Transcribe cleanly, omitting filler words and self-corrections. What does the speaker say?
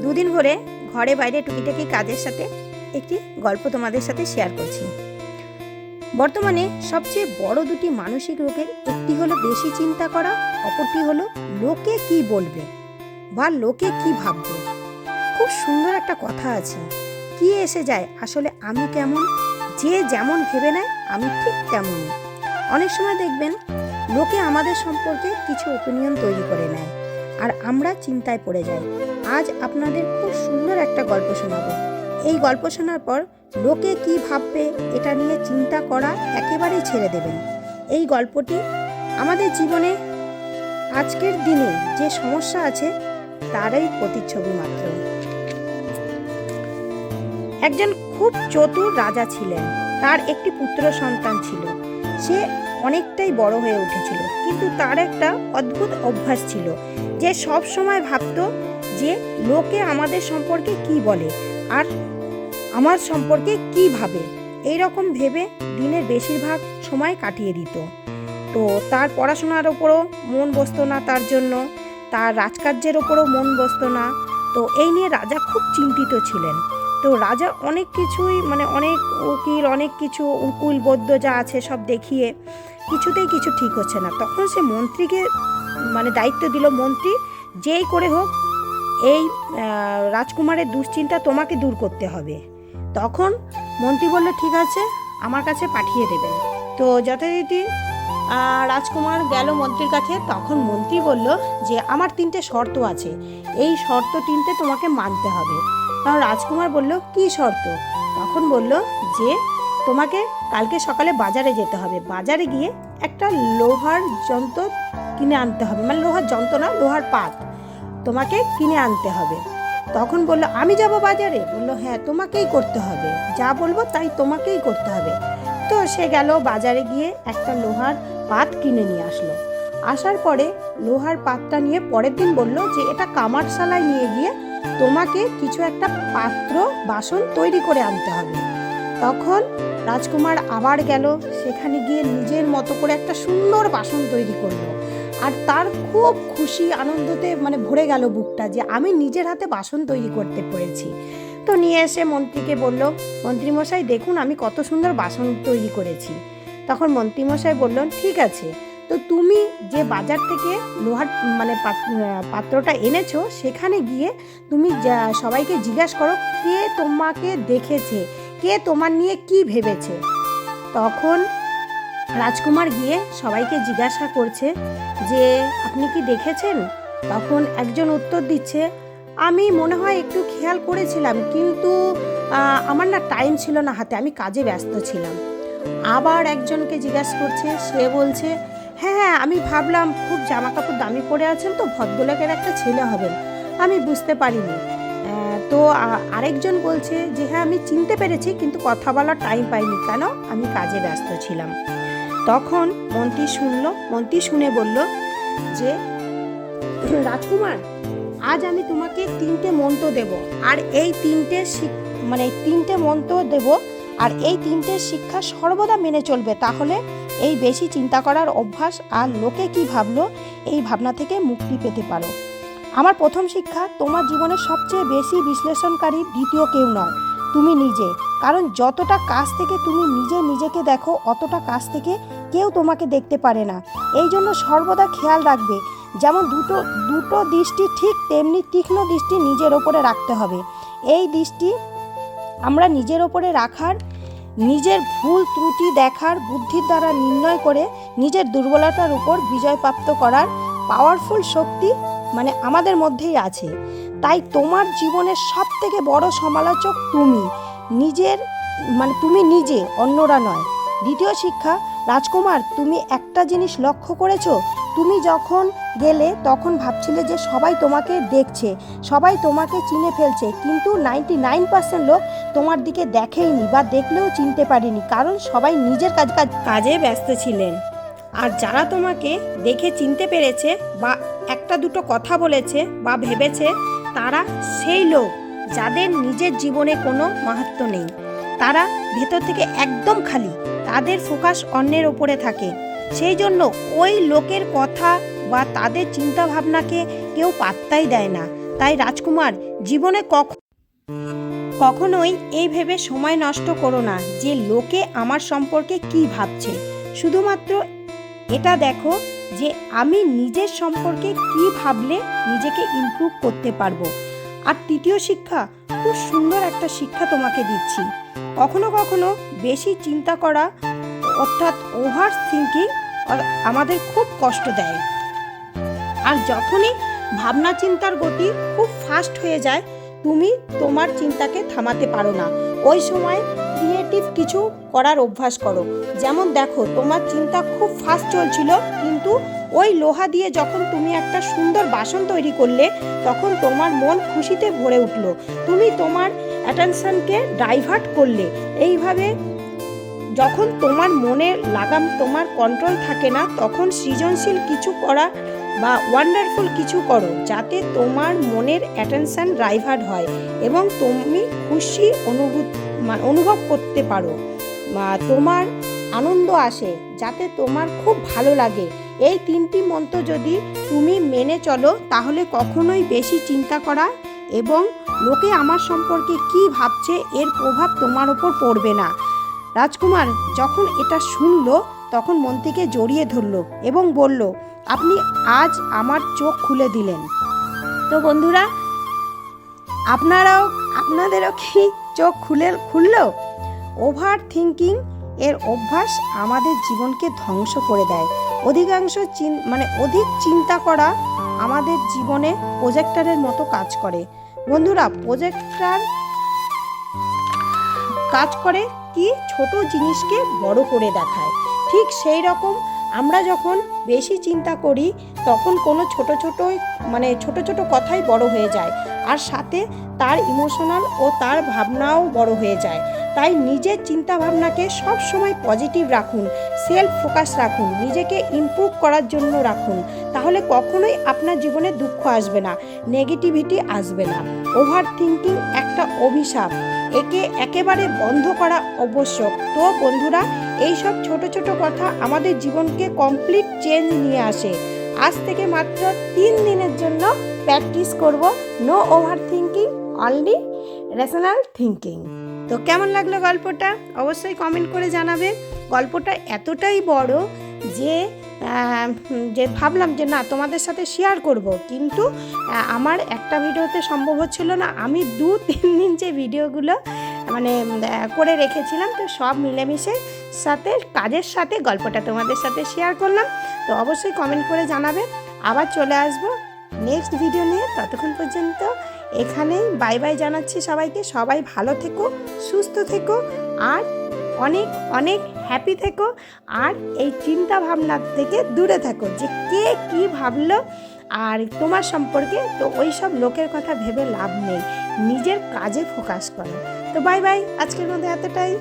দুদিন ধরে ঘরে বাইরে টুকিটাকি কাজের সাথে একটি গল্প তোমাদের সাথে শেয়ার করছি। বর্তমানে সবচেয়ে বড় দুটি মানসিক রোগের একটি হলো বেশি চিন্তা করা, অপরটি হলো লোকে কি বলবে বা লোকে কি ভাববে। খুব সুন্দর একটা কথা আছে, কি এসে যায় আসলে আমি কেমন, যে যেমন ভেবে নেয় আমি ঠিক তেমনই। অনেক সময় দেখবেন লোকে আমাদের সম্পর্কে কিছু ওপিনিয়ন তৈরি করে নেয় আর আমরা চিন্তায় পড়ে যাই। আজ আপনাদের খুব সুন্দর একটা গল্প শোনাবো। এই গল্প শোনার পর লোকে কি ভাববে এটা নিয়ে চিন্তা করা একেবারেই ছেড়ে দেবেন। এই গল্পটি আমাদের জীবনে আজকের দিনে যে সমস্যা আছে তারই প্রতিচ্ছবি মাত্র। একজন খুব চতুর রাজা ছিলেন, তার একটি পুত্র সন্তান ছিল। সে অনেকটাই বড় হয়ে উঠেছিল, কিন্তু তার একটা অদ্ভুত অভ্যাস ছিল যে সব সময় ভাবতো যে লোকে আমাদের সম্পর্কে কি বলে আর আমার সম্পর্কে কি ভাবে। এই রকম ভেবে দিনের বেশিরভাগ সময় কাটিয়ে দিত। তো তার পড়াশোনার ওপরও মন বসতো না, তার জন্য তার রাজকার্যের ওপরও মন বসতো না। তো এই নিয়ে রাজা খুব চিন্তিত ছিলেন। তো রাজা অনেক কিছুই অনেক উকিল, অনেক কিছু উকুল বৈদ্য যা আছে সব দেখিয়ে কিছুতেই কিছু ঠিক হচ্ছে না। তখন সে মন্ত্রীকে দায়িত্ব দিল, মন্ত্রী যেই করে হোক এই রাজকুমারের দুশ্চিন্তা তোমাকে দূর করতে হবে। তখন মন্ত্রী বলল ঠিক আছে, আমার কাছে পাঠিয়ে দেবেন। তো যথারীতি রাজকুমার গেল মন্ত্রীর কাছে। তখন মন্ত্রী বলল যে আমার 3টে শর্ত আছে, এই শর্ত 3টে তোমাকে মানতে হবে। তখন রাজকুমার বলল কি শর্ত? তখন বলল যে তোমাকে কালকে সকালে বাজারে যেতে হবে, বাজারে গিয়ে একটা লোহার যন্ত্র কিনে আনতে হবে, লোহার যন্ত্র না, লোহার পাত তোমাকে কিনে আনতে হবে। তখন বলল আমি যাব বাজারে? বলল হ্যাঁ, তোমাকেই করতে হবে, যা বলবো তাই তোমাকেই করতে হবে। তো সে গেল বাজারে গিয়ে একটা লোহার পাত কিনে নিয়ে আসলো। আসার পরে লোহার পাতটা নিয়ে পরের দিন বলল যে এটা কামারশালায় নিয়ে গিয়ে তোমাকে কিছু একটা পাত্র বাসন তৈরি করে আনতে হবে। তখন রাজকুমার আবার গেল, সেখানে গিয়ে নিজের মতো করে একটা সুন্দর বাসন তৈরি করলো। আর তার খুব খুশি আনন্দতে ভরে গেল বুকটা যে আমি নিজের হাতে বাসন তৈরি করতে পেরেছি। তো নিয়ে এসে মন্ত্রীকে বলল, মন্ত্রীমশাই দেখুন আমি কত সুন্দর বাসন তৈরি করেছি। তখন মন্ত্রীমশাই বললেন ঠিক আছে, তো তুমি যে বাজার থেকে লোহার পাত্রটা এনেছো সেখানে গিয়ে তুমি সবাইকে জিজ্ঞাসা করো কে তোমাকে দেখেছে, কে তোমার নিয়ে কি ভেবেছে। তখন রাজকুমার গিয়ে সবাইকে জিজ্ঞাসা করছে যে আপনি কি দেখেছেন? তখন একজন উত্তর দিচ্ছে আমি মনে হয় একটু খেয়াল করেছিলাম, কিন্তু আমার না টাইম ছিল না হাতে, আমি কাজে ব্যস্ত ছিলাম। আবার একজনকে জিজ্ঞাসা করছে, সে বলছে হ্যাঁ আমি ভাবলাম খুব জামা কাপড় দামি পরে আছেন তো ভদ্রলোকের একটা ছেলে হবেন, আমি বুঝতে পারিনি। তো আরেকজন বলছে যে হ্যাঁ আমি চিনতে পেরেছি, কিন্তু কথা বলার টাইম পাইনি, কেন আমি কাজে ব্যস্ত ছিলাম। তখন মন্ত্রী শুনে বলল যে রাজকুমার আজ আমি তোমাকে 3টে মন্ত্র দেব, আর এই 3টে মন্ত্র দেব, আর এই 3টে শিক্ষা সর্বদা মেনে চলবে, তাহলে এই বেশি চিন্তা করার অভ্যাস আর লোকে কি ভাবলো এই ভাবনা থেকে মুক্তি পেতে পারো। আমার প্রথম শিক্ষা, তোমার জীবনের সবচেয়ে বেশি বিশ্লেষণকারী দ্বিতীয় কেউ নয়, তুমি নিজে। কারণ যতটা কাছ থেকে তুমি নিজেকে দেখো, অতটা কাছ থেকে কেউ তোমাকে দেখতে পারে না। এই জন্য সর্বদা খেয়াল রাখবে, যেমন দুটো দৃষ্টি ঠিক তেমনি তীক্ষ্ণ দৃষ্টি নিজের ওপরে রাখতে হবে। এই দৃষ্টি আমরা নিজের ওপরে রাখার, নিজের ভুল ত্রুটি দেখার, বুদ্ধির দ্বারা নির্ণয় করে নিজের দুর্বলতার উপর বিজয়প্রাপ্ত করার পাওয়ারফুল শক্তি আমাদের মধ্যেই আছে। তাই তোমার জীবনের সবথেকে বড় সমালোচক তুমি নিজে, অন্যরা নয়। দ্বিতীয় শিক্ষা, রাজকুমার তুমি একটা জিনিস লক্ষ্য করেছো, তুমি যখন গেলে তখন ভাবছিলে যে সবাই তোমাকে দেখছে, সবাই তোমাকে চিনে ফেলছে, কিন্তু 99% লোক তোমার দিকে দেখেইনি বা দেখলেও চিনতে পারেনি, কারণ সবাই নিজের কাজে ব্যস্ত ছিলেন। আর যারা তোমাকে দেখে চিনতে পেরেছে বা একটা দুটো কথা বলেছে বা ভেবেছে, তারা সেই লোক যাদের নিজের জীবনে কোনো মাহাত্ম্য নেই, তারা ভেতর থেকে একদম খালি, তাদের ফোকাস অন্যের ওপরে থাকে। সেই জন্য ওই লোকের কথা বা তাদের চিন্তা ভাবনাকে কেউ পাত্তাই দেয় না। তাই রাজকুমার, জীবনে কখনোই এই ভেবে সময় নষ্ট করো না যে লোকে আমার সম্পর্কে কি ভাবছে। শুধুমাত্র এটা দেখো যে আমি নিজের সম্পর্কে কি ভাবলে নিজেকে ইমপ্রুভ করতে পারবো। আর তৃতীয় শিক্ষা, খুব সুন্দর একটা শিক্ষা তোমাকে দিচ্ছি। কখনো কখনো বেশি চিন্তা করা অর্থাৎ ওভার থিঙ্কিং আমাদের খুব কষ্ট দেয়। আর যখনই ভাবনা চিন্তার গতি খুব ফাস্ট হয়ে যায়, তুমি তোমার চিন্তাকে থামাতে পারো না। ওই সময় ক্রিয়েটিভ কিছু করার অভ্যাস করো। যেমন দেখো, তোমার চিন্তা খুব ফাস্ট চলছিল, কিন্তু ওই লোহা দিয়ে যখন তুমি একটা সুন্দর বাসন তৈরি করলে, তখন তোমার মন খুশিতে ভরে উঠলো। তুমি তোমার অ্যাটেনশনকে ডাইভার্ট করলে। এইভাবে যখন তোমার মনের লাগাম তোমার কন্ট্রোল থাকে না, তখন সৃজনশীল কিছু করা বা ওয়ান্ডারফুল কিছু করো, যাতে তোমার মনের অ্যাটেনশন ডাইভার্ট হয় এবং তুমি খুশি অনুভব করতে পারো, তোমার আনন্দ আসে, যাতে তোমার খুব ভালো লাগে। এই 3টি মন্ত্র যদি তুমি মেনে চলো, তাহলে কখনোই বেশি চিন্তা করা এবং লোকে আমার সম্পর্কে কি ভাবছে এর প্রভাব তোমার ওপর পড়বে না। রাজকুমার যখন এটা শুনলো, তখন মন থেকে জড়িয়ে ধরলো এবং বলল, আপনি আজ আমার চোখ খুলে দিলেন। তো বন্ধুরা, আপনাদেরও কি চোখ খুললো? ওভার থিঙ্কিং এর অভ্যাস আমাদের জীবনকে ধ্বংস করে দেয়। অধিক চিন্তা করা আমাদের জীবনে প্রজেক্টরের মতো কাজ করে। বন্ধুরা, প্রজেক্টর কাজ করে কি, ছোট জিনিসকে বড় করে দেখায়। ঠিক সেই রকম আমরা যখন বেশি চিন্তা করি, তখন কোনো ছোট ছোট কথাই বড় হয়ে যায়, আর সাথে তার ইমোশনাল ও তার ভাবনাও বড় হয়ে যায়। তাই নিজের চিন্তা ভাবনাকে সব সময় পজিটিভ রাখুন, সেলফ ফোকাস রাখুন, নিজেকে ইমপ্রুভ করার জন্য রাখুন। তাহলে কখনোই আপনার জীবনে দুঃখ আসবে না, নেগেটিভিটি আসবে না। ওভার থিঙ্কিং একটা অভিশাপ, একে একেবারে বন্ধ করা আবশ্যক। তো বন্ধুরা, এইসব ছোট ছোট কথা আমাদের জীবনকে কমপ্লিট চেঞ্জ নিয়ে আসে। আজ থেকে মাত্র 3 দিনের জন্য প্র্যাকটিস করব no overthinking, only rational thinking. তো কেমন লাগলো গল্পটা অবশ্যই কমেন্ট করে জানাবে। গল্পটা এতটাই বড় যে ভাবলাম যে না, তোমাদের সাথে শেয়ার করব, কিন্তু আমার একটা ভিডিওতে সম্ভব হচ্ছিল না। আমি 2-3 দিন যে ভিডিওগুলো করে রেখেছিলাম, তো সব মিলেমিশে কাজের সাথে গল্পটা তোমাদের সাথে শেয়ার করলাম। তো অবশ্যই কমেন্ট করে জানাবে। আবার চলে আসবো নেক্সট ভিডিও নিয়ে। ততক্ষণ পর্যন্ত এখানেই বাই বাই জানাচ্ছি সবাইকে। সবাই ভালো থেকো, সুস্থ থেকো, আর অনেক অনেক হ্যাপি থেকো। আর এই চিন্তা ভাবনা থেকে দূরে থাকো যে কে কী ভাবলো আর তোমার সম্পর্কে। তো ওই সব লোকের কথা ভেবে লাভ নেই, নিজের কাজে ফোকাস করো। তো বাই বাই, আজকের মধ্যে এতটাই।